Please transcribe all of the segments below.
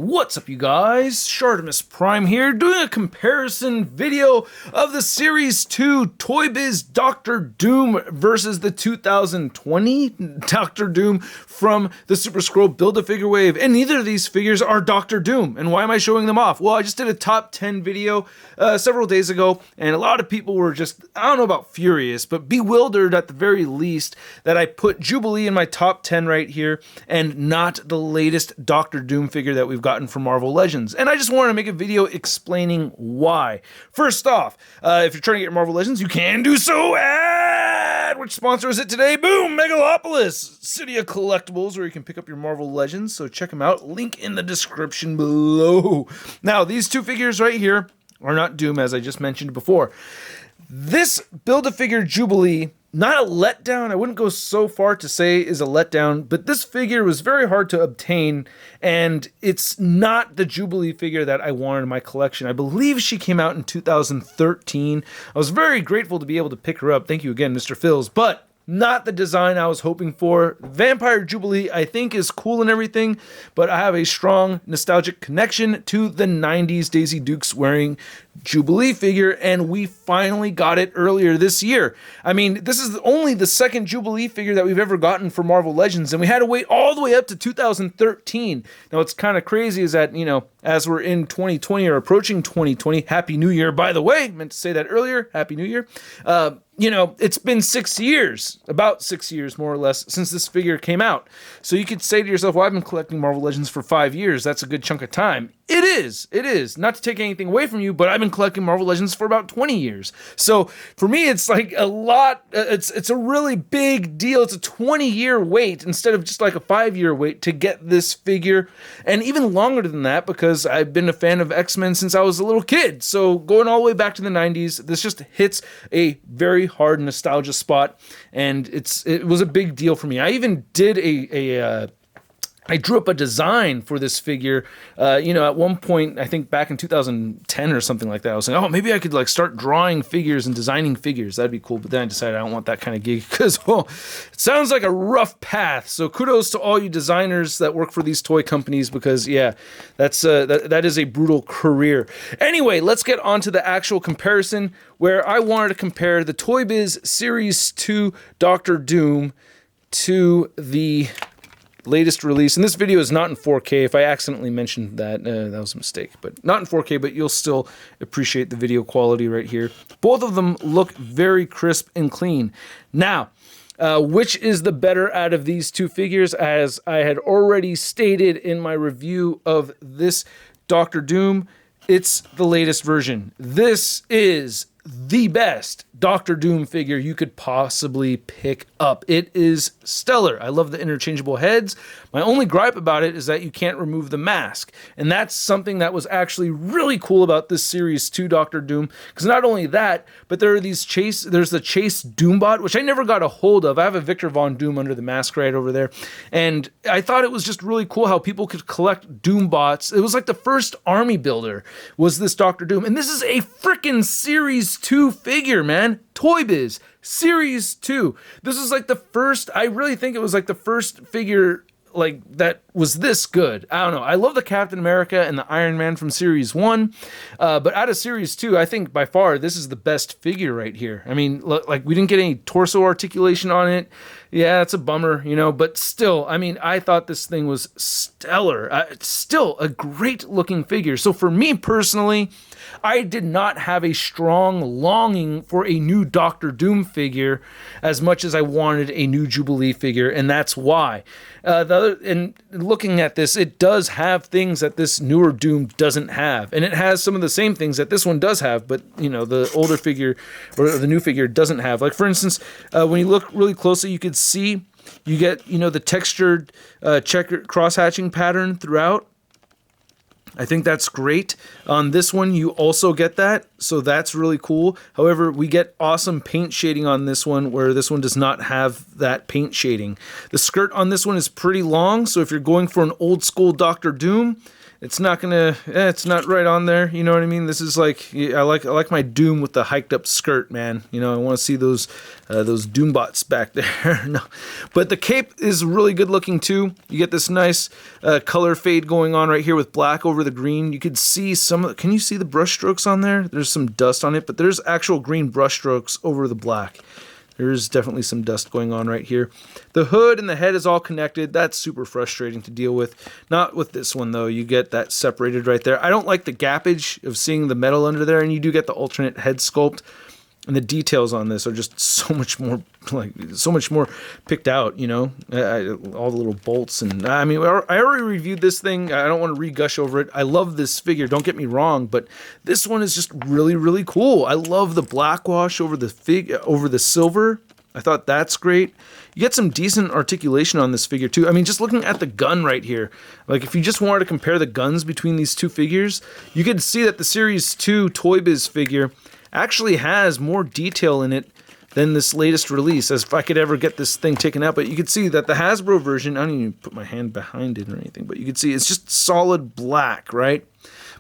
What's up, you guys? ShartimusPrime here, doing a comparison video of the Series 2 ToyBiz Doctor Doom versus the 2020 Doctor Doom from the Super Scroll Build-A-Figure wave, and neither of these figures are Doctor Doom. And why am I showing them off? Well, I just did a top 10 video several days ago, and a lot of people were just, I don't know about furious, but bewildered at the very least that I put Jubilee in my top 10 right here, and not the latest Doctor Doom figure that we've gotten from Marvel Legends. And I just wanted to make a video explaining why. First off, if you're trying to get your Marvel Legends, you can do so at, which sponsor is it today? Boom! Megalopolis! City of Collectibles, where you can pick up your Marvel Legends, so check them out. Link in the description below. Now, these two figures right here are not Doom, as I just mentioned before. This Build-A-Figure Jubilee, not a letdown, I wouldn't go so far to say is a letdown, but this figure was very hard to obtain, and it's not the Jubilee figure that I wanted in my collection. I believe she came out in 2013. I was very grateful to be able to pick her up. Thank you again, Mr. Phils, but not the design I was hoping for. Vampire Jubilee, I think, is cool and everything, but I have a strong nostalgic connection to the 90s Daisy Dukes wearing Jubilee figure, and we finally got it earlier this year. I mean, this is only the second Jubilee figure that we've ever gotten for Marvel Legends, and we had to wait all the way up to 2013. Now, what's kind of crazy is that, you know, as we're in 2020 or approaching 2020, Happy New Year, by the way, meant to say that earlier, Happy New Year. You know, it's been 6 years, about 6 years more or less, since this figure came out. So you could say to yourself, well, I've been collecting Marvel Legends for 5 years. That's a good chunk of time. It is. Not to take anything away from you, but I've been collecting Marvel Legends for about 20 years. So for me, it's like a lot, it's a really big deal. It's a 20-year wait instead of just like a 5-year wait to get this figure. And even longer than that, because I've been a fan of X-Men since I was a little kid. So going all the way back to the 90s, this just hits a very hard nostalgia spot, and it was a big deal for me. I even did I drew up a design for this figure, you know, at one point, I think back in 2010 or something like that. I was saying, oh, maybe I could like start drawing figures and designing figures. That'd be cool. But then I decided I don't want that kind of gig because, well, it sounds like a rough path. So kudos to all you designers that work for these toy companies because, yeah, that is a brutal career. Anyway, let's get on to the actual comparison where I wanted to compare the ToyBiz Series 2 Doctor Doom to the latest release, and this video is not in 4K. If I accidentally mentioned that, that was a mistake, but not in 4K, but you'll still appreciate the video quality right here. Both of them look very crisp and clean. Now, which is the better out of these two figures? As I had already stated in my review of this Doctor Doom, it's the latest version. This is the best Doctor Doom figure you could possibly pick up. It is stellar. I love the interchangeable heads. My only gripe about it is that you can't remove the mask. And that's something that was actually really cool about this Series 2 Doctor Doom. Because not only that, but there's the Chase Doombot, which I never got a hold of. I have a Victor Von Doom under the mask right over there. And I thought it was just really cool how people could collect Doombots. It was like the first army builder was this Doctor Doom. And this is a freaking Series 2 figure, man. ToyBiz Series 2. This is like the first, I really think it was like the first figure like that was this good. I don't know. I love the Captain America and the Iron Man from Series 1, but out of Series 2, I think by far this is the best figure right here. I mean, like we didn't get any torso articulation on it. Yeah, it's a bummer, you know, but still, I mean, I thought this thing was stellar. It's still a great looking figure. So for me personally, I did not have a strong longing for a new Doctor Doom figure as much as I wanted a new Jubilee figure, and that's why. And looking at this, it does have things that this newer Doom doesn't have, and it has some of the same things that this one does have, but you know, the older figure or the new figure doesn't have. Like for instance, when you look really closely, you could see you get, you know, the textured checker cross-hatching pattern throughout. I think that's great. On this one, you also get that, so that's really cool. However, we get awesome paint shading on this one, where this one does not have that paint shading. The skirt on this one is pretty long, so if you're going for an old school Doctor Doom, it's not gonna, it's not right on there. You know what I mean? This is like, I like my Doom with the hiked up skirt, man. You know, I want to see those Doombots back there. No, but the cape is really good looking too. You get this nice color fade going on right here with black over the green. You could see can you see the brush strokes on there? There's some dust on it, but there's actual green brush strokes over the black. There's definitely some dust going on right here. The hood and the head is all connected. That's super frustrating to deal with. Not with this one, though. You get that separated right there. I don't like the gappage of seeing the metal under there, and you do get the alternate head sculpt. And the details on this are just so much more, picked out, you know? All the little bolts. And I mean, I already reviewed this thing. I don't want to re-gush over it. I love this figure, don't get me wrong, but this one is just really, really cool. I love the black wash over the silver. I thought that's great. You get some decent articulation on this figure too. I mean, just looking at the gun right here, like if you just wanted to compare the guns between these two figures, you could see that the Series 2 ToyBiz figure actually has more detail in it than this latest release, as if I could ever get this thing taken out. But you can see that the Hasbro version, I don't even put my hand behind it or anything, but you can see it's just solid black, right?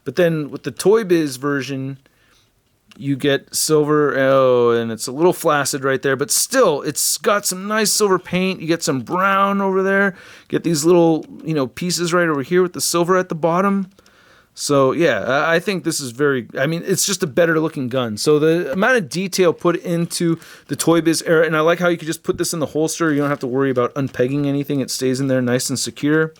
But then with the ToyBiz version, you get silver, and it's a little flaccid right there, but still, it's got some nice silver paint. You get some brown over there, get these little, you know, pieces right over here with the silver at the bottom. So yeah, I think this is it's just a better looking gun. So the amount of detail put into the ToyBiz era, and I like how you can just put this in the holster. You don't have to worry about unpegging anything. It stays in there nice and secure.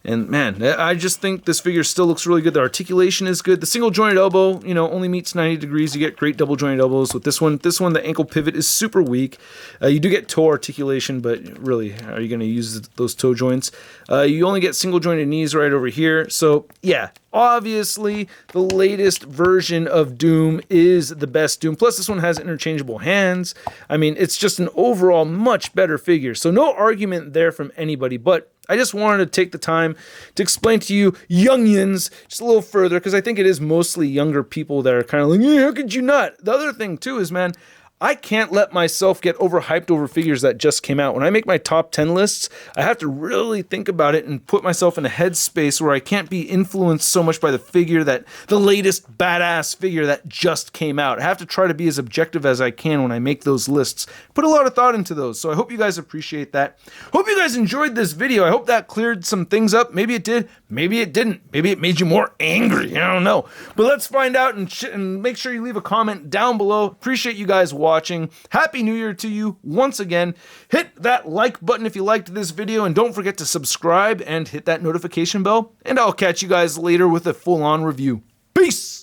And man, I just think this figure still looks really good. The articulation is good. The single jointed elbow, you know, only meets 90 degrees. You get great double jointed elbows with this one. This one, the ankle pivot is super weak. You do get toe articulation, but really, are you going to use those toe joints? You only get single jointed knees right over here. So yeah, obviously the latest version of Doom is the best Doom. Plus this one has interchangeable hands. I mean, it's just an overall much better figure. So no argument there from anybody, but I just wanted to take the time to explain to you youngians just a little further, because I think it is mostly younger people that are kind of like, yeah, how could you not? The other thing too is, man, I can't let myself get overhyped over figures that just came out. When I make my top 10 lists, I have to really think about it and put myself in a headspace where I can't be influenced so much by the latest badass figure that just came out. I have to try to be as objective as I can when I make those lists. Put a lot of thought into those, so I hope you guys appreciate that. Hope you guys enjoyed this video. I hope that cleared some things up. Maybe it did, maybe it didn't. Maybe it made you more angry, I don't know. But let's find out, and make sure you leave a comment down below. Appreciate you guys watching. Happy New Year to you once again. Hit that like button if you liked this video, and don't forget to subscribe and hit that notification bell, and I'll catch you guys later with a full-on review. Peace!